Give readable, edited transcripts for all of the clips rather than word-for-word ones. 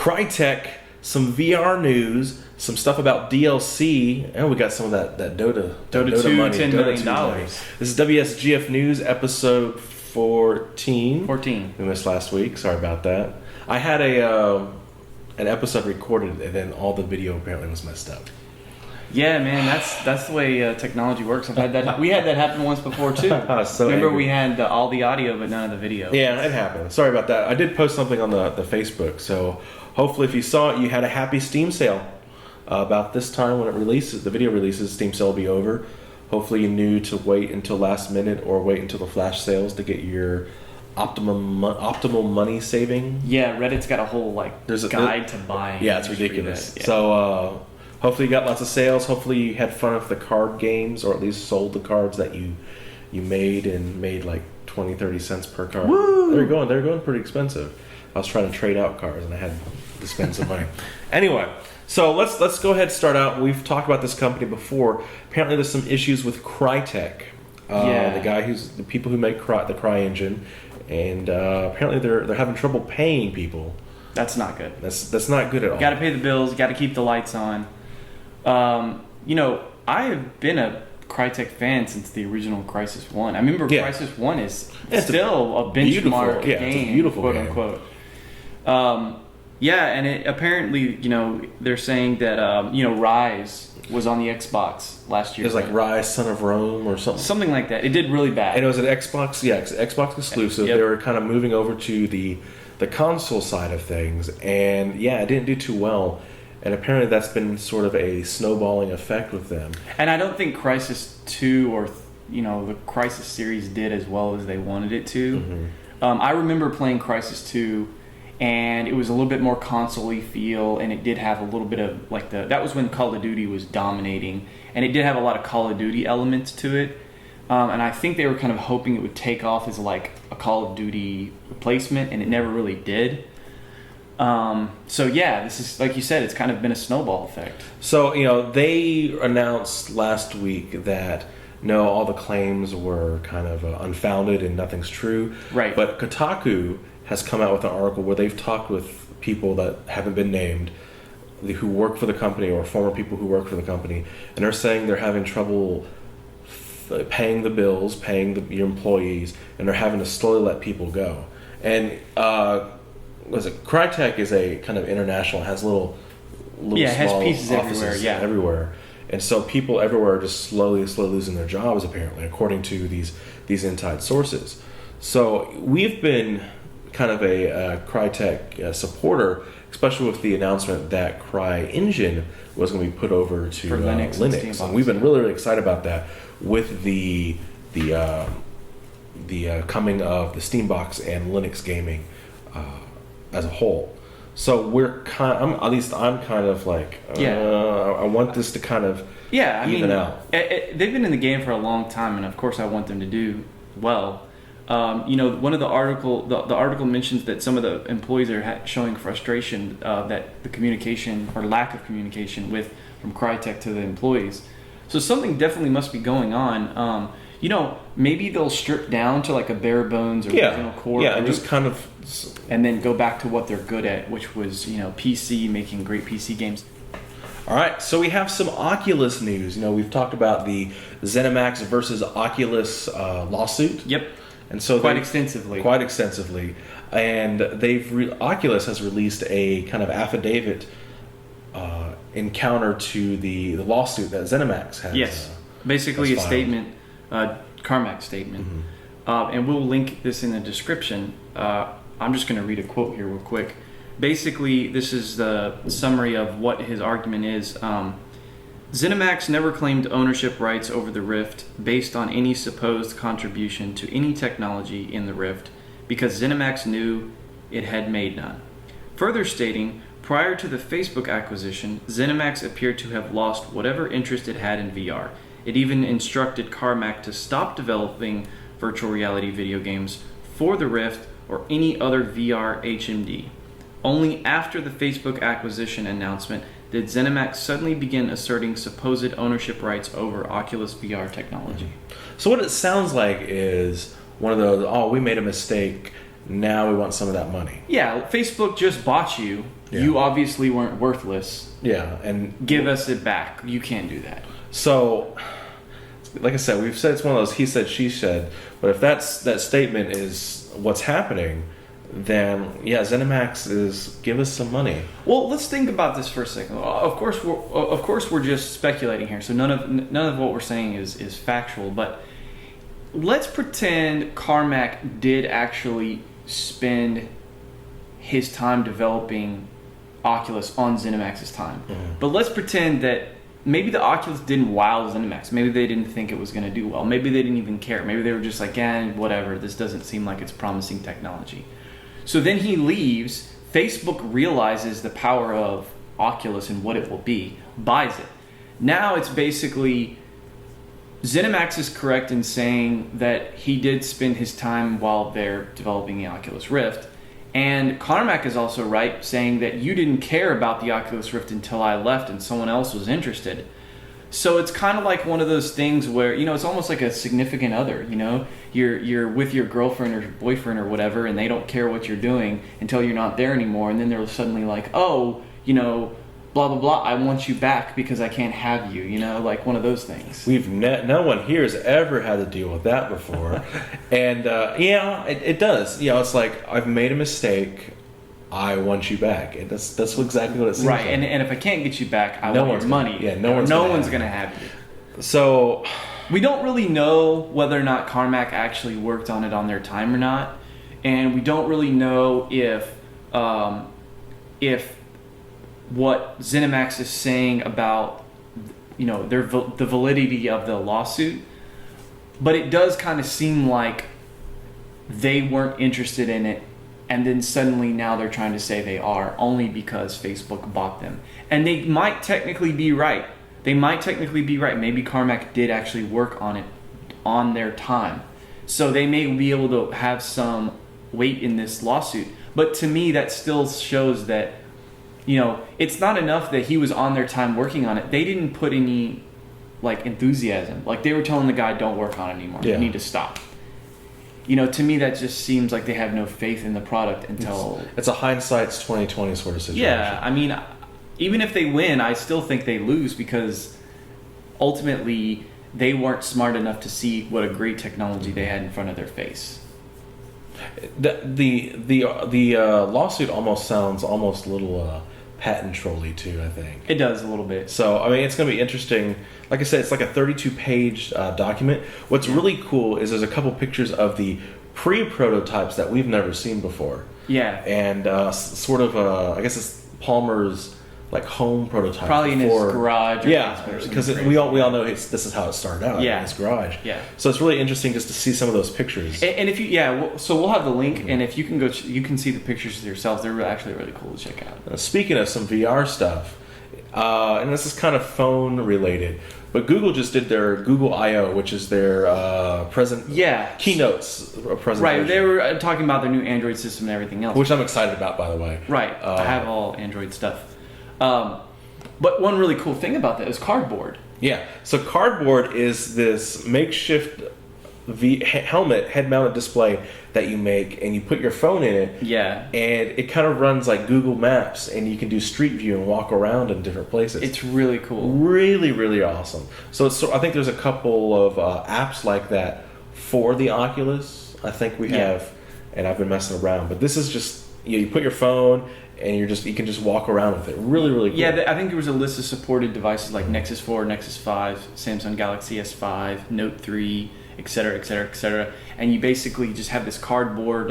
Crytek, some VR news, some stuff about DLC, and we got some of that Dota 2, money, $10 million. This is WSGF News, episode 14. 14. We missed last week. Sorry about that. I had an episode recorded, and then all the video apparently was messed up. Yeah, man, that's the way technology works. I've had that. We had that happen once before too. Remember, we had all the audio but none of the video. Yeah, it happened. Sorry about that. I did post something on the Facebook, so hopefully, if you saw it, you had a happy Steam sale. About this time when it releases, the video releases, Steam sale will be over. Hopefully, you knew to wait until last minute or wait until the flash sales to get your optimal money saving. Yeah, Reddit's got a whole guide to buying. Yeah, it's ridiculous. Yeah. So hopefully you got lots of sales. Hopefully you had fun with the card games, or at least sold the cards that you made and made like 20-30 cents per card. Woo! They're going pretty expensive. I was trying to trade out cards and I had to spend some money. Anyway, so let's go ahead and start out. We've talked about this company before. Apparently there's some issues with Crytek. The people who make the Cry engine, and apparently they're having trouble paying people. That's not good. That's not good at all. You got to pay the bills. You got to keep the lights on. I have been a Crytek fan since the original Crysis 1. I remember Crysis 1 is still a benchmark game, it's a beautiful quote game. Unquote. And it apparently, they're saying that Rise was on the Xbox last year. It was like Rise, Son of Rome, or something. Something like that. It did really bad. And it was an Xbox, Xbox exclusive. Yep. They were kind of moving over to the console side of things, and it didn't do too well. And apparently that's been sort of a snowballing effect with them. And I don't think Crysis 2 or the Crysis series did as well as they wanted it to. Mm-hmm. I remember playing Crysis 2, and it was a little bit more console-y feel, and it did have a little bit of that was when Call of Duty was dominating, and it did have a lot of Call of Duty elements to it. And I think they were kind of hoping it would take off as like a Call of Duty replacement, and it never really did. This is, like you said, it's kind of been a snowball effect. So, they announced last week that no, all the claims were kind of unfounded and nothing's true. Right. But Kotaku has come out with an article where they've talked with people that haven't been named, who work for the company or former people who work for the company, and they're saying they're having trouble paying the bills, paying your employees, and they're having to slowly let people go. And Crytek is a kind of international, has little it has small pieces offices everywhere. And so people everywhere are just slowly losing their jobs, apparently, according to these inside sources. So we've been kind of a Crytek supporter, especially with the announcement that Cry Engine was going to be put over to Linux. And we've been really excited about that with the coming of the Steambox and Linux gaming as a whole. So we're I'm kind of like I want this to kind of even out. They've been in the game for a long time, and of course I want them to do well. One of the article mentions that some of the employees are showing frustration that the communication or lack of communication from Crytek to the employees. So something definitely must be going on. Maybe they'll strip down to like a bare bones original core and just kind of, and then go back to what they're good at, which was PC, making great PC games. All right, so we have some Oculus news. We've talked about the Zenimax versus Oculus lawsuit. Yep. And so quite extensively, and Oculus has released a kind of affidavit in counter to the lawsuit that Zenimax has. Yes, basically a statement, Carmack statement, and we'll link this in the description. I'm just going to read a quote here real quick. Basically, this is the summary of what his argument is. Zenimax never claimed ownership rights over the Rift based on any supposed contribution to any technology in the Rift, because Zenimax knew it had made none. Further stating, prior to the Facebook acquisition, Zenimax appeared to have lost whatever interest it had in VR. It even instructed Carmack to stop developing virtual reality video games for the Rift or any other VR HMD. Only after the Facebook acquisition announcement did Zenimax suddenly begin asserting supposed ownership rights over Oculus VR technology. So what it sounds like is one of those, we made a mistake, now we want some of that money. Yeah, Facebook just bought you, Yeah. You obviously weren't worthless. Yeah, and Give us it back. You can't do that. so, like I said, we've said it's one of those he said, she said. But if that statement is what's happening, then yeah, Zenimax is give us some money. Well, let's think about this for a second. Of course, we're just speculating here, so none of what we're saying is factual. But let's pretend Carmack did actually spend his time developing Oculus on Zenimax's time. Mm-hmm. But let's pretend that maybe the Oculus didn't wow Zenimax. Maybe they didn't think it was going to do well. Maybe they didn't even care. Maybe they were just like, whatever. This doesn't seem like it's promising technology. So then he leaves. Facebook realizes the power of Oculus and what it will be, buys it. Now it's basically, Zenimax is correct in saying that he did spend his time while they're developing the Oculus Rift. And Carmack is also right saying that you didn't care about the Oculus Rift until I left and someone else was interested. So it's kind of like one of those things where, it's almost like a significant other, You're with your girlfriend or boyfriend or whatever, and they don't care what you're doing until you're not there anymore. And then they're suddenly like, blah, blah, blah, I want you back because I can't have you, like one of those things. No one here has ever had to deal with that before. And it does. It's like, I've made a mistake. I want you back. And that's exactly what it seems right. like. And if I can't get you back, I No want your money. no one's going to have you. So we don't really know whether or not Carmack actually worked on it on their time or not. And we don't really know if what Zenimax is saying about the validity of the lawsuit, but it does kind of seem like they weren't interested in it, and then suddenly now they're trying to say they are, only because Facebook bought them. And they might technically be right. Maybe Carmack did actually work on it on their time, so they may be able to have some weight in this lawsuit. But to me, that still shows that it's not enough that he was on their time working on it. They didn't put any enthusiasm. Like, they were telling the guy, don't work on it anymore. Yeah. You need to stop. To me, that just seems like they have no faith in the product until... It's a hindsight's 2020 sort of situation. Yeah, I mean, even if they win, I still think they lose because ultimately they weren't smart enough to see what a great technology they had in front of their face. The lawsuit almost sounds a little patent trolly too, I think. It does a little bit. So, I mean, it's going to be interesting. Like I said, it's like a 32-page document. What's really cool is there's a couple pictures of the pre-prototypes that we've never seen before. Yeah. And sort of, I guess it's Palmer's home prototype. Probably in his garage. Because we all know this is how it started out. Yeah. In his garage. Yeah. So it's really interesting just to see some of those pictures. And if you, so we'll have the link, and if you can go, you can see the pictures yourselves. They're actually really cool to check out. Speaking of some VR stuff, and this is kind of phone related, but Google just did their Google I/O, which is their keynotes presentation. Right, they were talking about their new Android system and everything else, which I'm excited about, by the way. Right, I have all Android stuff. But one really cool thing about that is Cardboard. Yeah, so Cardboard is this makeshift helmet, head-mounted display that you make, and you put your phone in it. Yeah. And it kind of runs like Google Maps, and you can do Street View and walk around in different places. It's really cool. Really, really awesome. So I think there's a couple of apps like that for the Oculus. I think we have, and I've been messing around. But this is just, you put your phone, and you can just walk around with it. Really, really cool. Yeah, I think there was a list of supported devices like Nexus 4, Nexus 5, Samsung Galaxy S5, Note 3, etc., etc., etc. And you basically just have this cardboard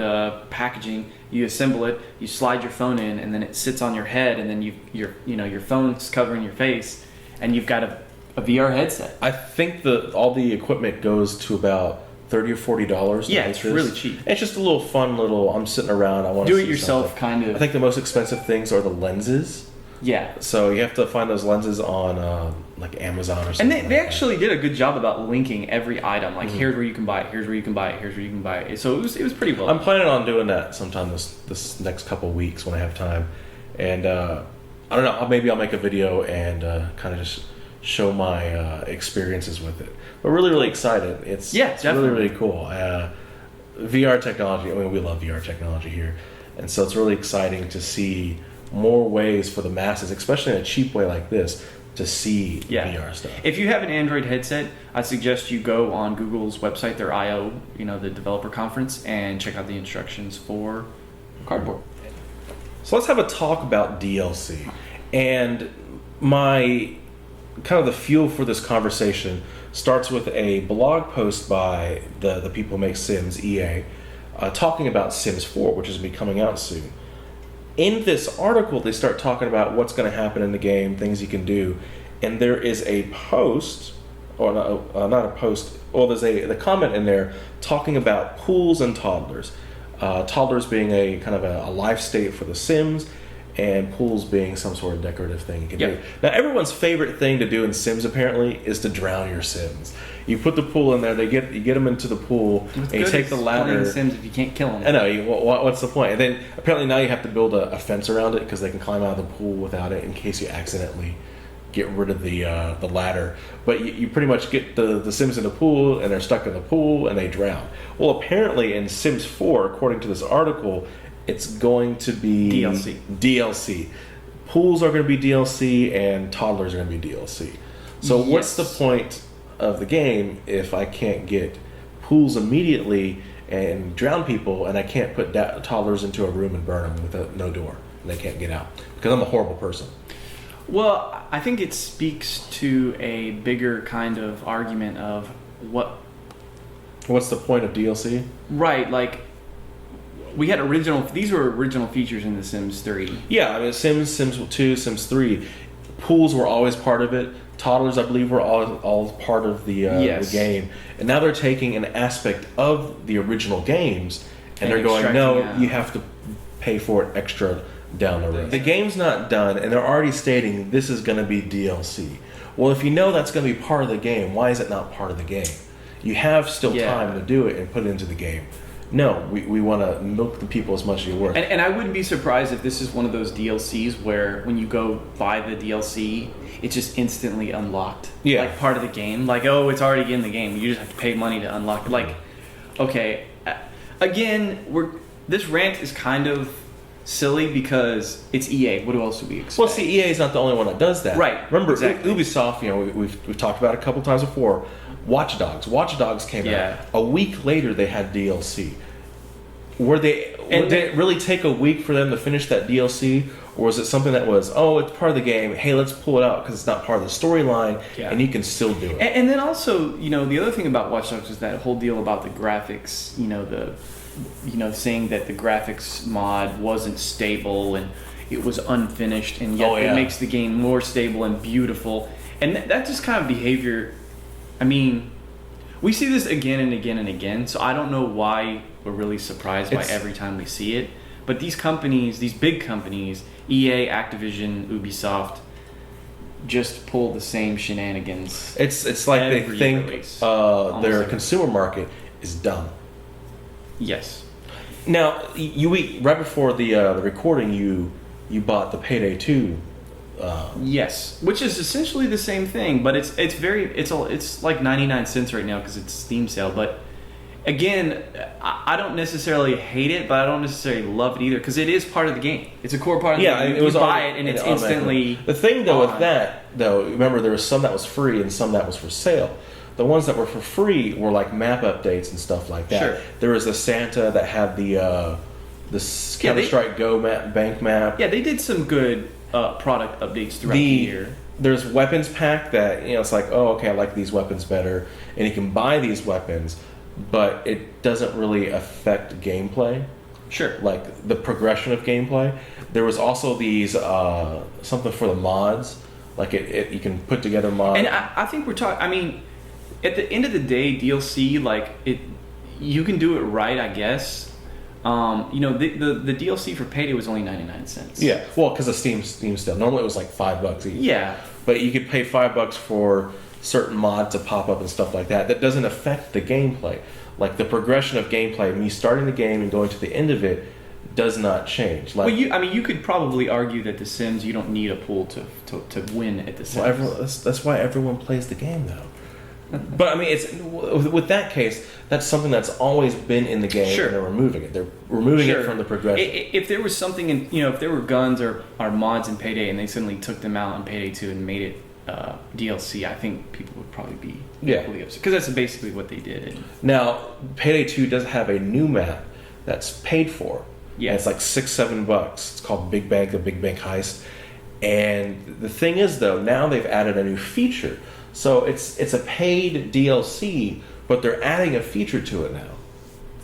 packaging. You assemble it, you slide your phone in, and then it sits on your head, and then your phone's covering your face, and you've got a VR headset. I think all the equipment goes to about $30 or $40. Yeah, it's really cheap. It's just a little fun I'm sitting around. I want to do it yourself, kind of. I think the most expensive things are the lenses. Yeah. So you have to find those lenses on Amazon or something. And they actually did a good job about linking every item. Like, here's where you can buy it. Here's where you can buy it. Here's where you can buy it. So it was pretty well. I'm planning on doing that sometime this next couple of weeks when I have time. And I don't know. Maybe I'll make a video and kind of just show my experiences with it. But really, really excited. It's really, really cool. VR technology. I mean, we love VR technology here, and so it's really exciting to see more ways for the masses, especially in a cheap way like this, to see VR stuff. If you have an Android headset, I suggest you go on Google's website, their I/O, the developer conference, and check out the instructions for Cardboard. So let's have a talk about DLC. And my kind of the fuel for this conversation starts with a blog post by the people who make Sims, EA, talking about Sims 4, which is going to be coming out soon. In this article, they start talking about what's going to happen in the game, things you can do, and there is a post, or not a post, well, there's the comment in there talking about pools and toddlers. Toddlers being a kind of a life state for the Sims, and pools being some sort of decorative thing you can do. Now, everyone's favorite thing to do in Sims apparently is to drown your Sims. You put the pool in there, you get them into the pool, and you take the ladder. Sims if you can't kill them. I know. What's the point? And then apparently now you have to build a fence around it because they can climb out of the pool without it in case you accidentally get rid of the ladder. But you pretty much get the Sims in the pool, and they're stuck in the pool, and they drown. Well, apparently in Sims 4, according to this article, it's going to be DLC. Pools are going to be DLC, and toddlers are going to be DLC. So what's the point of the game if I can't get pools immediately and drown people, and I can't put toddlers into a room and burn them with no door, and they can't get out because I'm a horrible person? Well, I think it speaks to a bigger kind of argument of what's the point of DLC? Right, like we had these were original features in the Sims 3. Yeah, I mean Sims 2, Sims 3, pools were always part of it. Toddlers, I believe, were all part of the game. And now they're taking an aspect of the original games and they're going, no, you have to pay for it extra down the road. The game's not done, and they're already stating this is going to be DLC. Well, if you know that's going to be part of the game, why is it not part of the game? You have still time to do it and put it into the game. No, we want to milk the people as much as you're worth. And I wouldn't be surprised if this is one of those DLCs where when you go buy the DLC, it's just instantly unlocked. Yeah. Like part of the game. Like, oh, it's already in the game. You just have to pay money to unlock it. Like, okay. Again, this rant is kind of silly because it's EA. What else do we expect? Well, see, EA is not the only one that does that. Right. Remember, exactly. Ubisoft, we've talked about it a couple times before. Watch Dogs came out. A week later, they had DLC. Did it really take a week for them to finish that DLC, or was it something that was, it's part of the game, hey, let's pull it out because it's not part of the storyline, and you can still do it. And then also, the other thing about Watch Dogs is that whole deal about the graphics, saying that the graphics mod wasn't stable and it was unfinished, and yet it makes the game more stable and beautiful. And that just kind of behavior, I mean, we see this again and again and again, so I don't know why we're really surprised by every time we see it. But these companies, these big companies, EA, Activision, Ubisoft, just pull the same shenanigans. It's like they think their consumer market is dumb. Yes. Now, right before the recording, you bought the Payday 2. Yes, which is essentially the same thing, but it's like 99 cents right now because it's Steam sale. But again, I don't necessarily hate it, but I don't necessarily love it either because it is part of the game. It's a core part of the game. You buy it and it's instantly. The thing though with that though, remember there was some that was free and some that was for sale. The ones that were for free were like map updates and stuff like that. Sure. There was a Santa that had the Counter-Strike Go bank map. Yeah, they did some good product updates throughout the year. There's weapons pack that it's like, I like these weapons better, and you can buy these weapons, but it doesn't really affect gameplay. Sure. Like the progression of gameplay. There was also these something for the mods, like you can put together mods. And I think we're talking. I mean, at the end of the day, DLC you can do it right, I guess. The DLC for Payday was only 99 cents. Yeah, well, because of Steam sale. Normally it was like $5 each. Yeah, but you could pay $5 for certain mods to pop up and stuff like that. That doesn't affect the gameplay. Like the progression of gameplay, me starting the game and going to the end of it, does not change. Like, well, you could probably argue that The Sims, you don't need a pool to win at The Sims. Well, that's why everyone plays the game, though. But I mean, it's with that case, that's something that's always been in the game. Sure. And they're removing it. They're removing Sure. it from the progression. If there was something in, if there were guns or mods in Payday and they suddenly took them out in Payday 2 and made it DLC, I think people would probably be equally upset because that's basically what they did. Now, Payday 2 does have a new map that's paid for. Yeah, and it's like $6-7. It's called Big Bank, the Big Bank Heist. And the thing is, though, now they've added a new feature. So it's a paid DLC, but they're adding a feature to it now.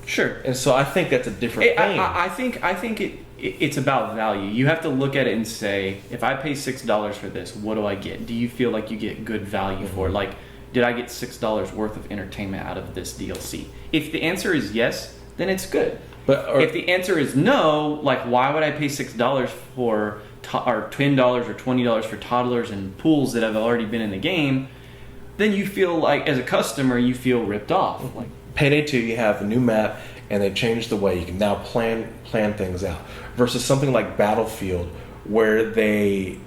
Sure. And so I think that's a different thing. I think it's about value. You have to look at it and say, if I pay $6 for this, what do I get? Do you feel like you get good value for it? Like, did I get $6 worth of entertainment out of this DLC? If the answer is yes, then it's good. But if the answer is no, like, why would I pay $6 for or $10 or $20 for toddlers and pools that have already been in the game? Then you feel like, as a customer, you feel ripped off. Like Payday 2, you have a new map, and they changed the way you can now plan things out. Versus something like Battlefield, where they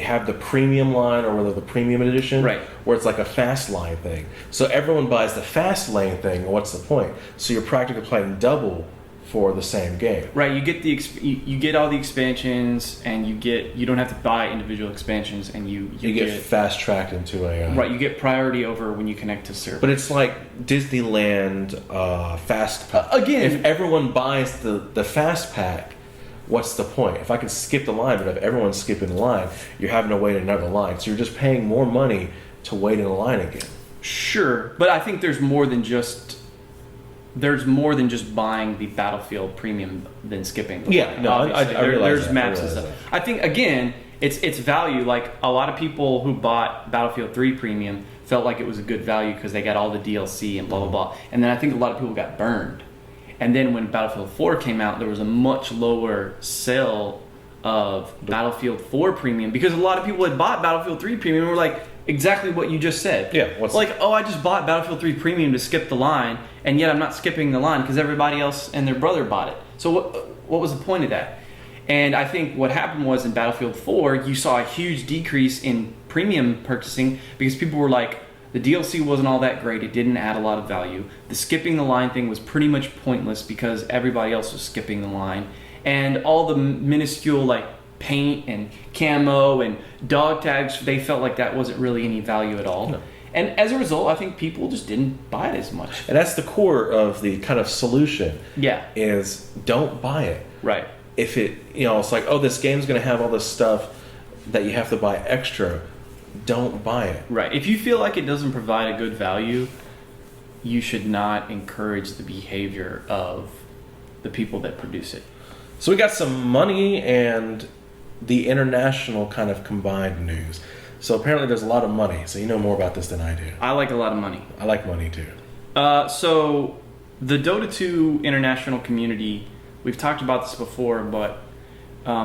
have the premium line or whether the premium edition, right, where it's like a fast line thing. So everyone buys the fast lane thing. What's the point? So you're practically playing double for the same game. Right, you get you get all the expansions, and you don't have to buy individual expansions, and you get fast tracked into a right. You get priority over when you connect to server. But it's like Disneyland Fast Pack. Again, if everyone buys the Fast Pack, what's the point? If I can skip the line, but if everyone's skipping the line, you're having to wait another line, so you're just paying more money to wait in a line again. Sure, but I think there's more than just buying the Battlefield premium than skipping the line. No, I realize there's maps and stuff. I think, again, it's value. Like, a lot of people who bought Battlefield 3 premium felt like it was a good value because they got all the DLC and blah, blah, blah. And then I think a lot of people got burned. And then when Battlefield 4 came out, there was a much lower sale of Battlefield 4 premium because a lot of people had bought Battlefield 3 premium and were like, exactly what you just said. Yeah. I just bought Battlefield 3 premium to skip the line, and yet I'm not skipping the line because everybody else and their brother bought it. So what was the point of that? And I think what happened was in Battlefield 4, you saw a huge decrease in premium purchasing because people were like, the DLC wasn't all that great. It didn't add a lot of value. The skipping the line thing was pretty much pointless because everybody else was skipping the line. And all the minuscule, like, paint and camo and dog tags, they felt like that wasn't really any value at all. No. And as a result, I think people just didn't buy it as much. And that's the core of the kind of solution. Yeah. Is don't buy it. Right. If it, it's like, oh, this game's going to have all this stuff that you have to buy extra, don't buy it. Right. If you feel like it doesn't provide a good value, you should not encourage the behavior of the people that produce it. So we got some money and the international kind of combined news. So apparently there's a lot of money. So you know more about this than I do. I like a lot of money. I like money too. So the Dota 2 international community, we've talked about this before, but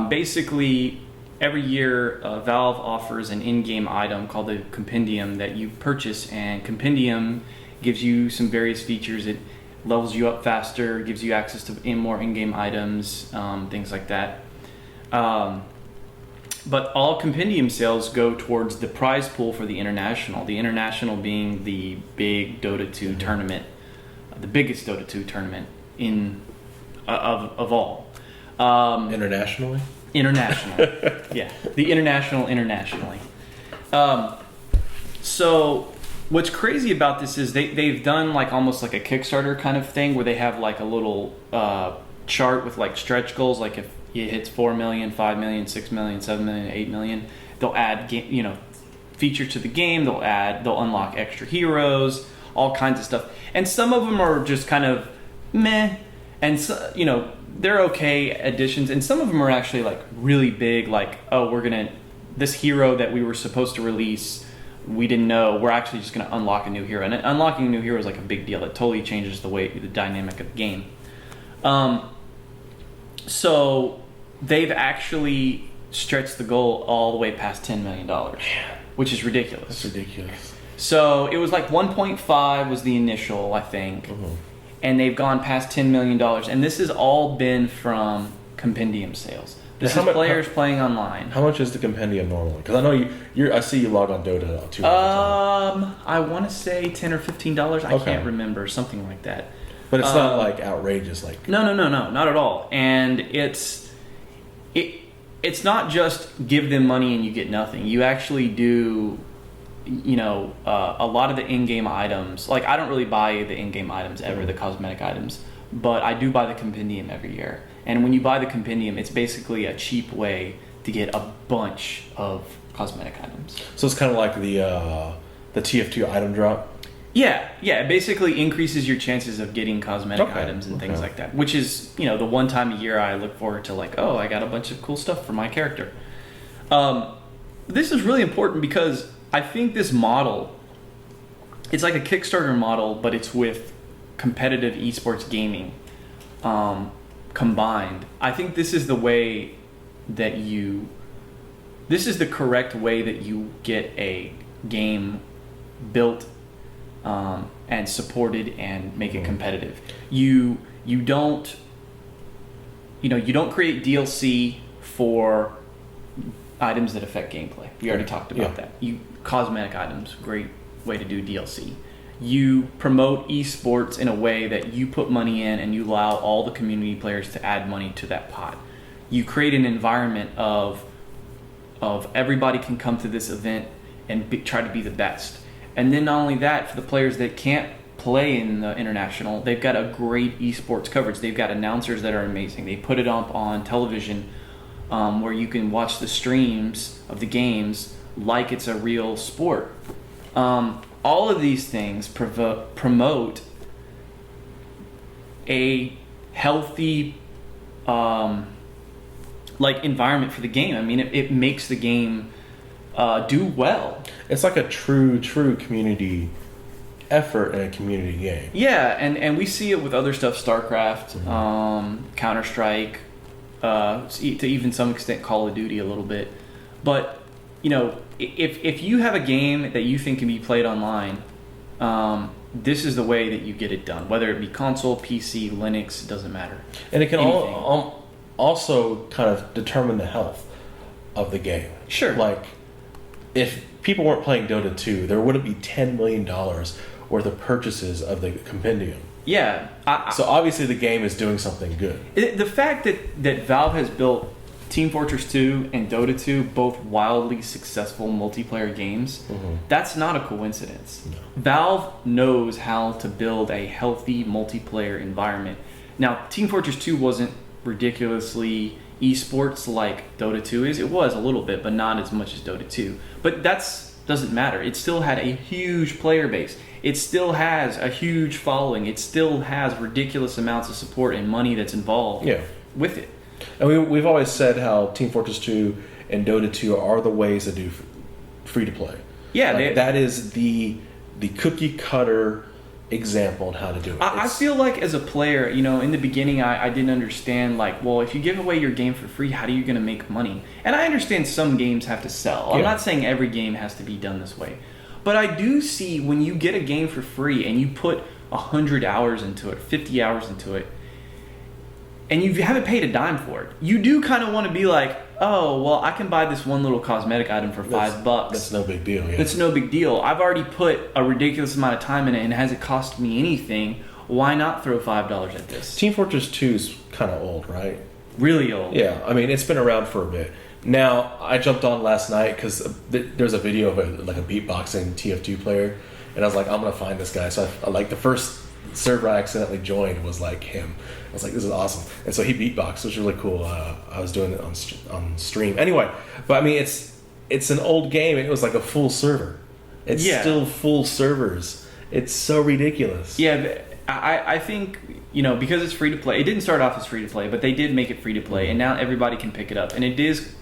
basically every year Valve offers an in-game item called the Compendium that you purchase, and Compendium gives you some various features. It levels you up faster, gives you access to more in-game items, things like that. But all Compendium sales go towards the prize pool for the International. The International being the big Dota 2 tournament, the biggest Dota 2 tournament of all. Internationally? International. Yeah, the International internationally. So what's crazy about this is they've done like almost like a Kickstarter kind of thing where they have like a little chart with like stretch goals, like if it hits 4 million, 5 million, 6 million, 7 million, 8 million, they'll add features to the game, they'll unlock extra heroes, all kinds of stuff. And some of them are just kind of meh, and so, they're okay additions, and some of them are actually like really big, like, oh, this hero that we were supposed to release, we didn't know, we're actually just going to unlock a new hero. And unlocking a new hero is like a big deal. It totally changes the dynamic of the game. So they've actually stretched the goal all the way past $10 million, which is ridiculous. That's ridiculous. So it was like 1.5 was the initial, I think. Mm-hmm. And they've gone past $10 million. And this has all been from Compendium sales. This is players playing online. How much is the compendium normally? Because I know I see you log on Dota too. I want to say $10 or $15. I can't remember, something like that. But it's not like outrageous, like no, not at all. And it's not just give them money and you get nothing. You actually do, a lot of the in-game items. Like I don't really buy the in-game items ever, the cosmetic items, but I do buy the compendium every year. And when you buy the compendium, it's basically a cheap way to get a bunch of cosmetic items. So it's kind of like the TF2 item drop. Yeah, it basically increases your chances of getting cosmetic items and things like that, which is, the one time a year I look forward to, like, I got a bunch of cool stuff for my character. This is really important because I think this model, it's like a Kickstarter model, but it's with competitive esports gaming combined. I think this is the way that this is the correct way that you get a game built and supported and make it competitive. You don't create DLC for items that affect gameplay. We already talked about that. Cosmetic items, great way to do DLC. You promote esports in a way that you put money in and you allow all the community players to add money to that pot. You create an environment of everybody can come to this event and try to be the best. And then not only that, for the players that can't play in the international, they've got a great esports coverage. They've got announcers that are amazing. They put it up on television where you can watch the streams of the games like it's a real sport. All of these things promote a healthy environment for the game. I mean, it makes the game do well. It's like a true community effort in a community game. Yeah, and we see it with other stuff, StarCraft, Counter-Strike, to even some extent Call of Duty a little bit. But, if you have a game that you think can be played online, this is the way that you get it done. Whether it be console, PC, Linux, it doesn't matter. And it can also kind of determine the health of the game. Sure. Like, if people weren't playing Dota 2, there wouldn't be $10 million worth of purchases of the compendium. Yeah. So obviously the game is doing something good. The fact that Valve has built Team Fortress 2 and Dota 2, both wildly successful multiplayer games, that's not a coincidence. No. Valve knows how to build a healthy multiplayer environment. Now, Team Fortress 2 wasn't ridiculously esports like Dota 2 is. It was a little bit, but not as much as Dota 2. But doesn't matter. It still had a huge player base. It still has a huge following. It still has ridiculous amounts of support and money that's involved with it. And we've always said how Team Fortress 2 and Dota 2 are the ways to do free to play. Yeah, that is the cookie cutter example on how to do it. I feel like as a player, in the beginning, I didn't understand, if you give away your game for free, how are you going to make money? And I understand some games have to sell. Yeah. I'm not saying every game has to be done this way. But I do see when you get a game for free and you put 100 hours into it, 50 hours into it, and you haven't paid a dime for it, you do kind of want to be like, oh, well, I can buy this one little cosmetic item for $5. That's no big deal. Yeah. That's no big deal. I've already put a ridiculous amount of time in it, and it hasn't cost me anything. Why not throw $5 at this? Team Fortress 2 is kind of old, right? Really old. Yeah, I mean, it's been around for a bit. Now, I jumped on last night because there's a video of a beatboxing TF2 player, and I was like, I'm going to find this guy. So the first server I accidentally joined was like him. I was like, this is awesome. And so he beatboxed, which was really cool. I was doing it on stream. Anyway, but I mean, it's an old game, and it was like a full server. It's still full servers. It's so ridiculous. Yeah, I think, because it's free to play, it didn't start off as free to play, but they did make it free to play, and now everybody can pick it up. And it is,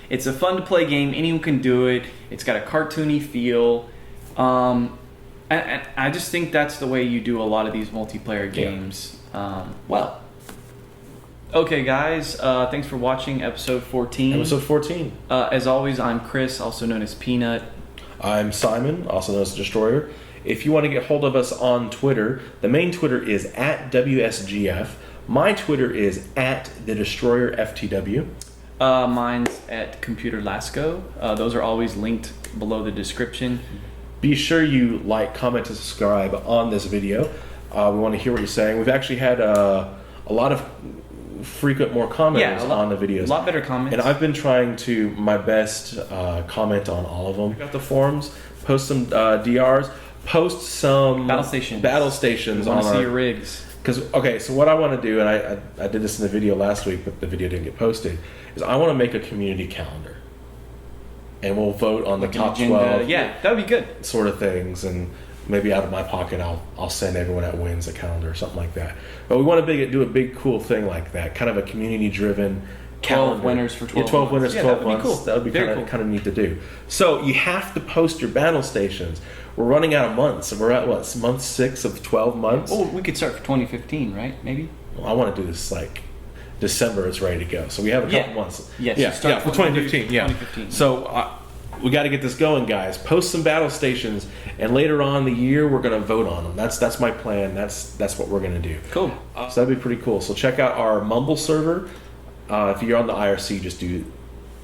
it's a fun to play game. Anyone can do it. It's got a cartoony feel. And I just think that's the way you do a lot of these multiplayer games. Okay, guys. Thanks for watching episode 14. Episode 14. As always, I'm Chris, also known as Peanut. I'm Simon, also known as Destroyer. If you want to get hold of us on Twitter, the main Twitter is at WSGF. My Twitter is at the Destroyer FTW. Mine's at Computer Lasco. Those are always linked below the description. Be sure you like, comment, and subscribe on this video. We want to hear what you're saying. We've actually had a lot of more commenters on the videos. A lot better comments. And I've been trying to my best comment on all of them. Got the forums, post some DRs, post some battle stations on our see your rigs. Because so what I want to do, and I did this in the video last week, but the video didn't get posted, is I want to make a community calendar, and we'll vote on the top 12. Yeah, that would be good. Sort of things, and maybe out of my pocket, I'll send everyone that wins a calendar or something like that. But we want to do a big cool thing like that, kind of a community-driven calendar. 12 winners for 12 12 winners, 12 months. Cool. That would be kind of neat to do. So you have to post your battle stations. We're running out of months. We're at month 6 of 12 months. Oh, we could start for 2015, right? Maybe. Well, I want to do this like December. It's ready to go. So we have a couple months. Yes. Yeah. For 2015. Yeah. 2015. So we got to get this going, guys. Post some battle stations, and later on in the year we're going to vote on them. That's my plan. That's what we're going to do. Cool. So that'd be pretty cool. So check out our Mumble server. If you're on the IRC, just do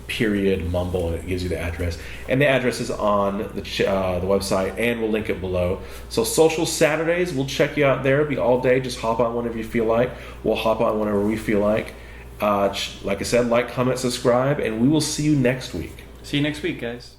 #Mumble, and it gives you the address. And the address is on the website, and we'll link it below. So Social Saturdays, we'll check you out there. It'll be all day. Just hop on whenever you feel like. We'll hop on whenever we feel like. Like I said, like, comment, subscribe, and we will see you next week. See you next week, guys.